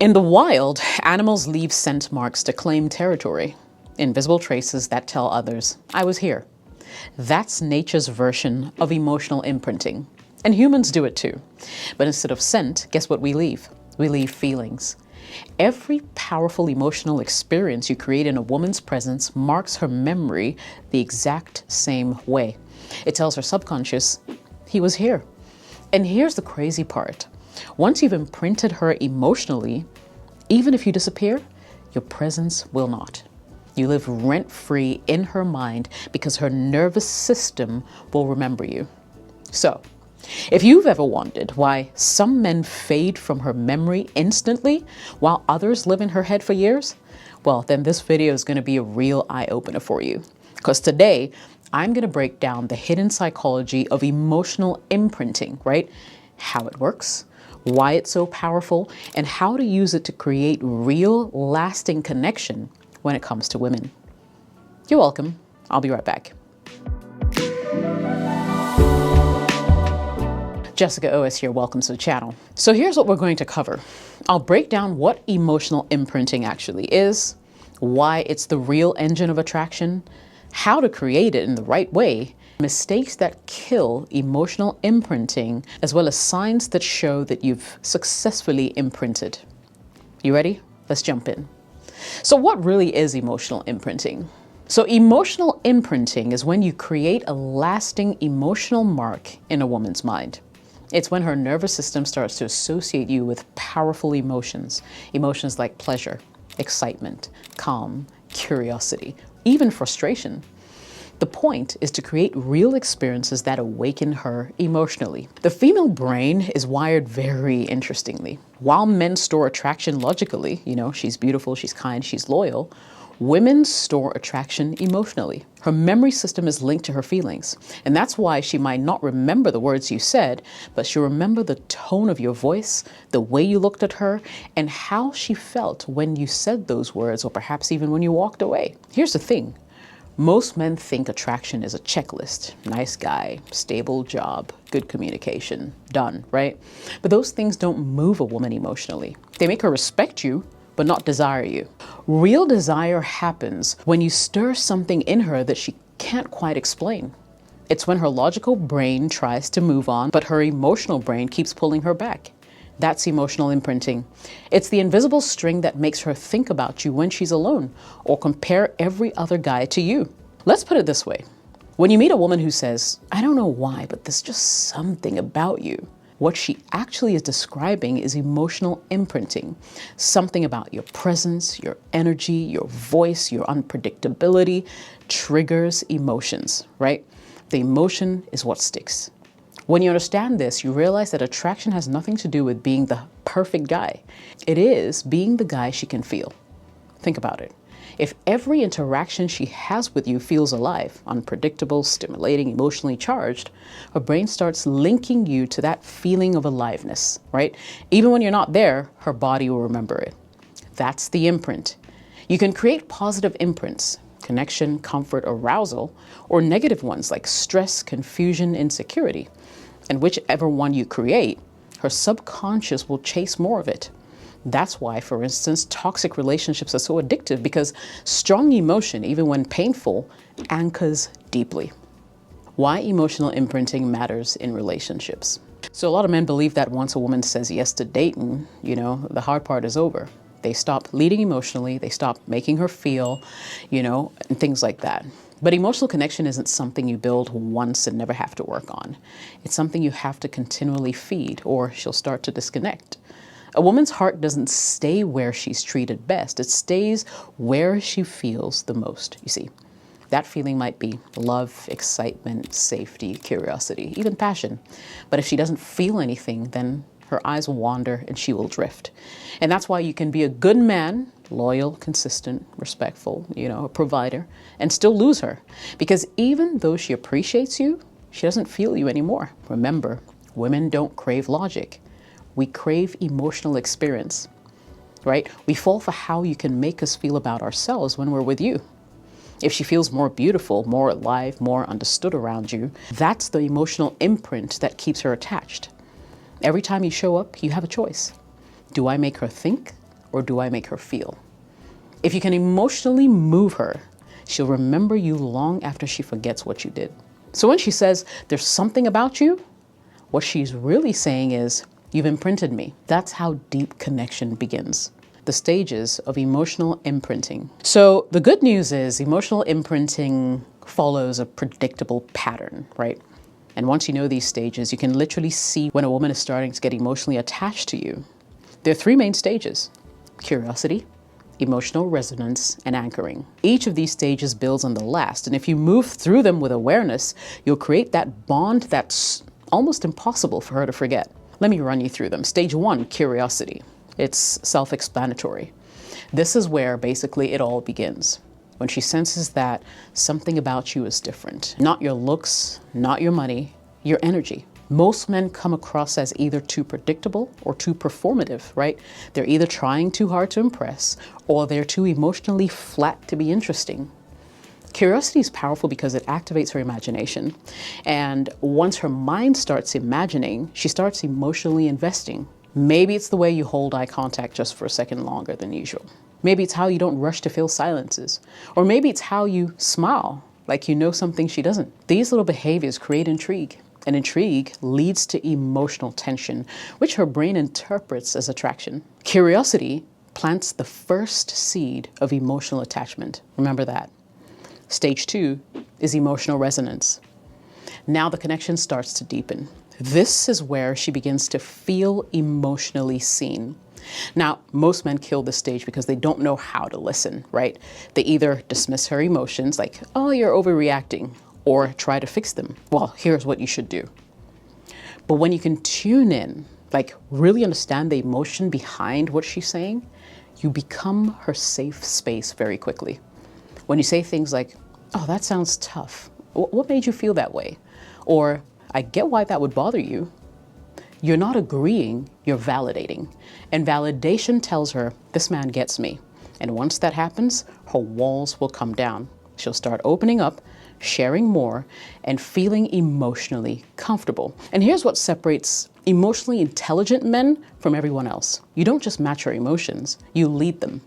In the wild, animals leave scent marks to claim territory, invisible traces that tell others, I was here. That's nature's version of emotional imprinting. And humans do it too. But instead of scent, guess what we leave? We leave feelings. Every powerful emotional experience you create in a woman's presence marks her memory the exact same way. It tells her subconscious, he was here. And here's the crazy part. Once you've imprinted her emotionally, even if you disappear, your presence will not. You live rent-free in her mind because her nervous system will remember you. So, if you've ever wondered why some men fade from her memory instantly while others live in her head for years, well, then this video is going to be a real eye-opener for you. Because today, I'm going to break down the hidden psychology of emotional imprinting, right? How it works, why it's so powerful, and how to use it to create real, lasting connection when it comes to women. You're welcome. I'll be right back. Jessica OS here, welcome to the channel. So here's what we're going to cover. I'll break down what emotional imprinting actually is, why it's the real engine of attraction, how to create it in the right way, mistakes that kill emotional imprinting, as well as signs that show that you've successfully imprinted. You ready? Let's jump in. So what really is emotional imprinting? So emotional imprinting is when you create a lasting emotional mark in a woman's mind. It's when her nervous system starts to associate you with powerful emotions. Emotions like pleasure, excitement, calm, curiosity, even frustration. The point is to create real experiences that awaken her emotionally. The female brain is wired very interestingly. While men store attraction logically, she's beautiful, she's kind, she's loyal, women store attraction emotionally. Her memory system is linked to her feelings. And that's why she might not remember the words you said, but she'll remember the tone of your voice, the way you looked at her, and how she felt when you said those words, or perhaps even when you walked away. Here's the thing. Most men think attraction is a checklist. Nice guy, stable job, good communication, done, right? But those things don't move a woman emotionally. They make her respect you, but not desire you. Real desire happens when you stir something in her that she can't quite explain. It's when her logical brain tries to move on, but her emotional brain keeps pulling her back. That's emotional imprinting. It's the invisible string that makes her think about you when she's alone, or compare every other guy to you. Let's put it this way. When you meet a woman who says, I don't know why, but there's just something about you, what she actually is describing is emotional imprinting. Something about your presence, your energy, your voice, your unpredictability triggers emotions, right? The emotion is what sticks. When you understand this, you realize that attraction has nothing to do with being the perfect guy. It is being the guy she can feel. Think about it. If every interaction she has with you feels alive, unpredictable, stimulating, emotionally charged, her brain starts linking you to that feeling of aliveness, right? Even when you're not there, her body will remember it. That's the imprint. You can create positive imprints, connection, comfort, arousal, or negative ones like stress, confusion, insecurity. And whichever one you create, her subconscious will chase more of it. That's why, for instance, toxic relationships are so addictive, because strong emotion, even when painful, anchors deeply. Why emotional imprinting matters in relationships. So a lot of men believe that once a woman says yes to dating, the hard part is over. They stop leading emotionally, they stop making her feel, and things like that. But emotional connection isn't something you build once and never have to work on. It's something you have to continually feed, or she'll start to disconnect. A woman's heart doesn't stay where she's treated best. It stays where she feels the most, you see. That feeling might be love, excitement, safety, curiosity, even passion. But if she doesn't feel anything, then her eyes will wander and she will drift. And that's why you can be a good man, loyal, consistent, respectful, a provider, and still lose her. Because even though she appreciates you, she doesn't feel you anymore. Remember, women don't crave logic. We crave emotional experience, right? We fall for how you can make us feel about ourselves when we're with you. If she feels more beautiful, more alive, more understood around you, that's the emotional imprint that keeps her attached. Every time you show up, you have a choice. Do I make her think or do I make her feel? If you can emotionally move her, she'll remember you long after she forgets what you did. So when she says, there's something about you, what she's really saying is, you've imprinted me. That's how deep connection begins. The stages of emotional imprinting. So the good news is emotional imprinting follows a predictable pattern, right? And once you know these stages, you can literally see when a woman is starting to get emotionally attached to you. There are three main stages: curiosity, emotional resonance, and anchoring. Each of these stages builds on the last, and if you move through them with awareness, you'll create that bond that's almost impossible for her to forget. Let me run you through them. Stage 1, curiosity. It's self-explanatory. This is where basically it all begins. When she senses that something about you is different. Not your looks, not your money, your energy. Most men come across as either too predictable or too performative, right? They're either trying too hard to impress or they're too emotionally flat to be interesting. Curiosity is powerful because it activates her imagination. And once her mind starts imagining, she starts emotionally investing. Maybe it's the way you hold eye contact just for a second longer than usual. Maybe it's how you don't rush to fill silences. Or maybe it's how you smile like you know something she doesn't. These little behaviors create intrigue. And intrigue leads to emotional tension, which her brain interprets as attraction. Curiosity plants the first seed of emotional attachment. Remember that. Stage 2 is emotional resonance. Now the connection starts to deepen. This is where she begins to feel emotionally seen. Now, most men kill this stage because they don't know how to listen, right? They either dismiss her emotions like, oh, you're overreacting, or try to fix them. Well, here's what you should do. But when you can tune in, like really understand the emotion behind what she's saying, you become her safe space very quickly. When you say things like, oh, that sounds tough. What made you feel that way? Or, I get why that would bother you. You're not agreeing, you're validating. And validation tells her, this man gets me. And once that happens, her walls will come down. She'll start opening up, sharing more, and feeling emotionally comfortable. And here's what separates emotionally intelligent men from everyone else. You don't just match her emotions, you lead them.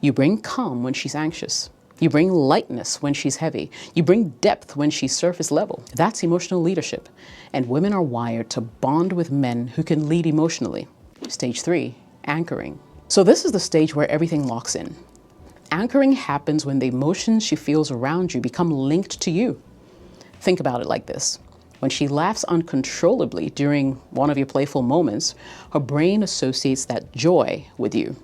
You bring calm when she's anxious. You bring lightness when she's heavy. You bring depth when she's surface level. That's emotional leadership. And women are wired to bond with men who can lead emotionally. Stage 3, anchoring. So this is the stage where everything locks in. Anchoring happens when the emotions she feels around you become linked to you. Think about it like this. When she laughs uncontrollably during one of your playful moments, her brain associates that joy with you.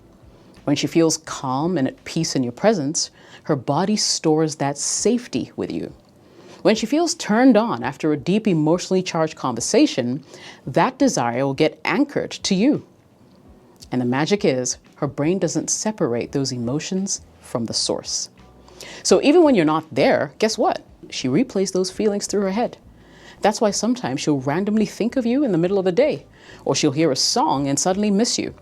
When she feels calm and at peace in your presence, her body stores that safety with you. When she feels turned on after a deep emotionally charged conversation, that desire will get anchored to you. And the magic is, her brain doesn't separate those emotions from the source. So even when you're not there, guess what? She replays those feelings through her head. That's why sometimes she'll randomly think of you in the middle of the day, or she'll hear a song and suddenly miss you.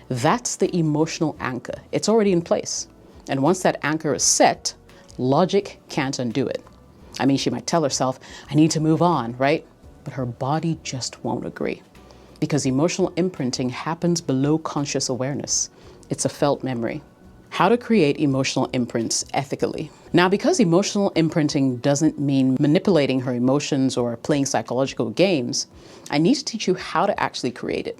That's the emotional anchor. It's already in place. And once that anchor is set, logic can't undo it. I mean, she might tell herself, I need to move on, right? But her body just won't agree. Because emotional imprinting happens below conscious awareness. It's a felt memory. How to create emotional imprints ethically. Now, because emotional imprinting doesn't mean manipulating her emotions or playing psychological games, I need to teach you how to actually create it.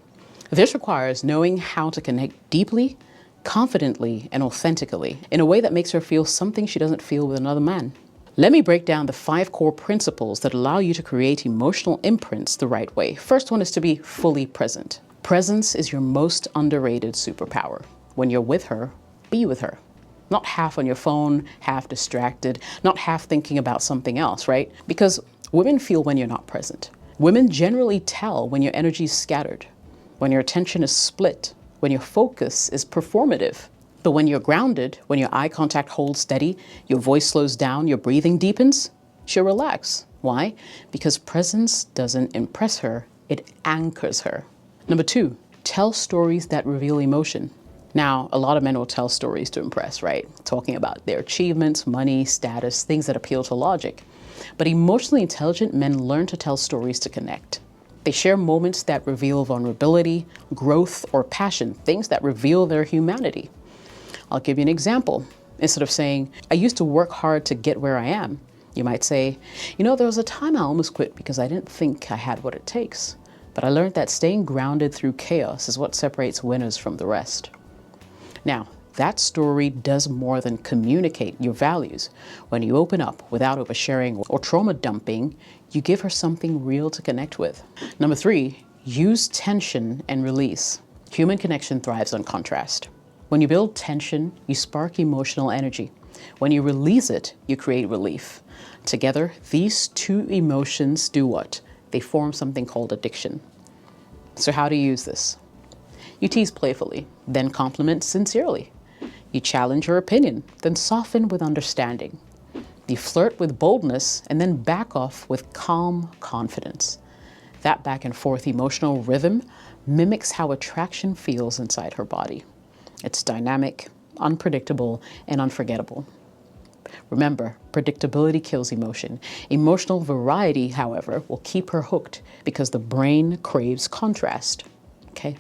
This requires knowing how to connect deeply, confidently, and authentically in a way that makes her feel something she doesn't feel with another man. Let me break down the 5 core principles that allow you to create emotional imprints the right way. First one is to be fully present. Presence is your most underrated superpower. When you're with her, be with her. Not half on your phone, half distracted, not half thinking about something else, right? Because women feel when you're not present. Women generally tell when your energy is scattered, when your attention is split, when your focus is performative. But when you're grounded, when your eye contact holds steady, your voice slows down, your breathing deepens, she'll relax. Why? Because presence doesn't impress her, it anchors her. Number 2, tell stories that reveal emotion. Now, a lot of men will tell stories to impress, right? Talking about their achievements, money, status, things that appeal to logic. But emotionally intelligent men learn to tell stories to connect. They share moments that reveal vulnerability, growth, or passion, things that reveal their humanity. I'll give you an example. Instead of saying, I used to work hard to get where I am, you might say, there was a time I almost quit because I didn't think I had what it takes. But I learned that staying grounded through chaos is what separates winners from the rest. Now, that story does more than communicate your values. When you open up without oversharing or trauma dumping, you give her something real to connect with. Number 3, use tension and release. Human connection thrives on contrast. When you build tension, you spark emotional energy. When you release it, you create relief. Together, these two emotions do what? They form something called addiction. So how do you use this? You tease playfully, then compliment sincerely. You challenge her opinion, then soften with understanding. You flirt with boldness and then back off with calm confidence. That back and forth emotional rhythm mimics how attraction feels inside her body. It's dynamic, unpredictable, and unforgettable. Remember, predictability kills emotion. Emotional variety, however, will keep her hooked because the brain craves contrast. Okay?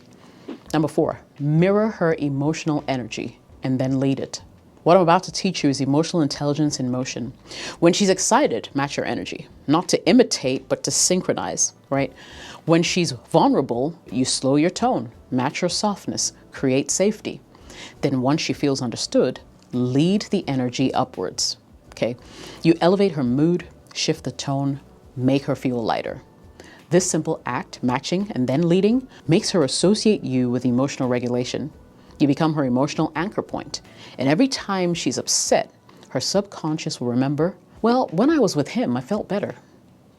Number 4, mirror her emotional energy and then lead it. What I'm about to teach you is emotional intelligence in motion. When she's excited, match her energy. Not to imitate, but to synchronize, right? When she's vulnerable, you slow your tone, match her softness, create safety. Then once she feels understood, lead the energy upwards, okay? You elevate her mood, shift the tone, make her feel lighter. This simple act, matching and then leading, makes her associate you with emotional regulation. You become her emotional anchor point. And every time she's upset, her subconscious will remember, well, when I was with him, I felt better.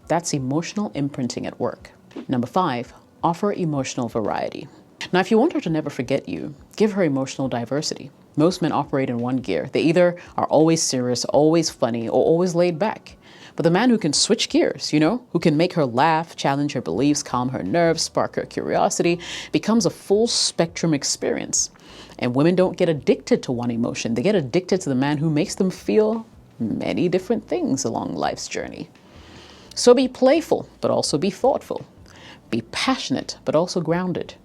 That's emotional imprinting at work. Number 5, offer emotional variety. Now, if you want her to never forget you, give her emotional diversity. Most men operate in one gear. They either are always serious, always funny, or always laid back. But the man who can switch gears, who can make her laugh, challenge her beliefs, calm her nerves, spark her curiosity, becomes a full spectrum experience. And women don't get addicted to one emotion. They get addicted to the man who makes them feel many different things along life's journey. So be playful, but also be thoughtful. Be passionate, but also grounded.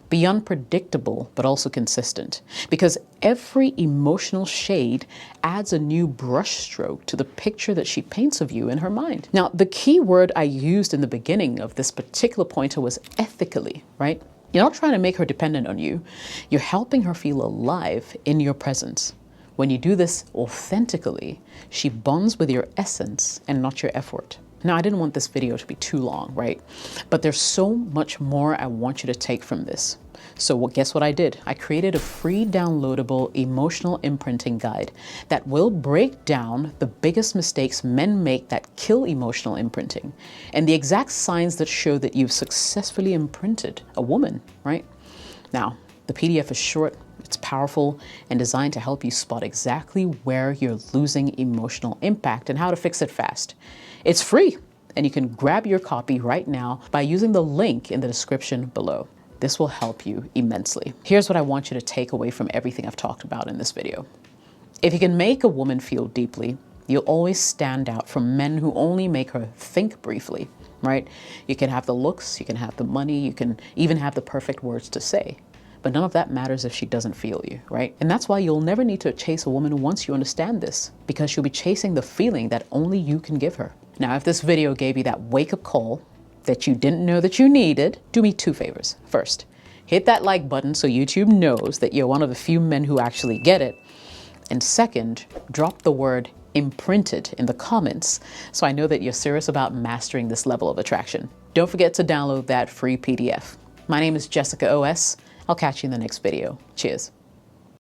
Be unpredictable, but also consistent. Because every emotional shade adds a new brushstroke to the picture that she paints of you in her mind. Now, the key word I used in the beginning of this particular pointer was ethically, right? You're not trying to make her dependent on you. You're helping her feel alive in your presence. When you do this authentically, she bonds with your essence and not your effort. Now, I didn't want this video to be too long, right? But there's so much more I want you to take from this. So guess what I did? I created a free downloadable emotional imprinting guide that will break down the biggest mistakes men make that kill emotional imprinting and the exact signs that show that you've successfully imprinted a woman, right? Now, the PDF is short, it's powerful, and designed to help you spot exactly where you're losing emotional impact and how to fix it fast. It's free, and you can grab your copy right now by using the link in the description below. This will help you immensely. Here's what I want you to take away from everything I've talked about in this video. If you can make a woman feel deeply, you'll always stand out from men who only make her think briefly, right? You can have the looks, you can have the money, you can even have the perfect words to say. But none of that matters if she doesn't feel you, right? And that's why you'll never need to chase a woman once you understand this, because she'll be chasing the feeling that only you can give her. Now, if this video gave you that wake-up call that you didn't know that you needed, do me 2 favors. First, hit that like button so YouTube knows that you're one of the few men who actually get it. And second, drop the word imprinted in the comments so I know that you're serious about mastering this level of attraction. Don't forget to download that free PDF. My name is Jessica OS. I'll catch you in the next video. Cheers.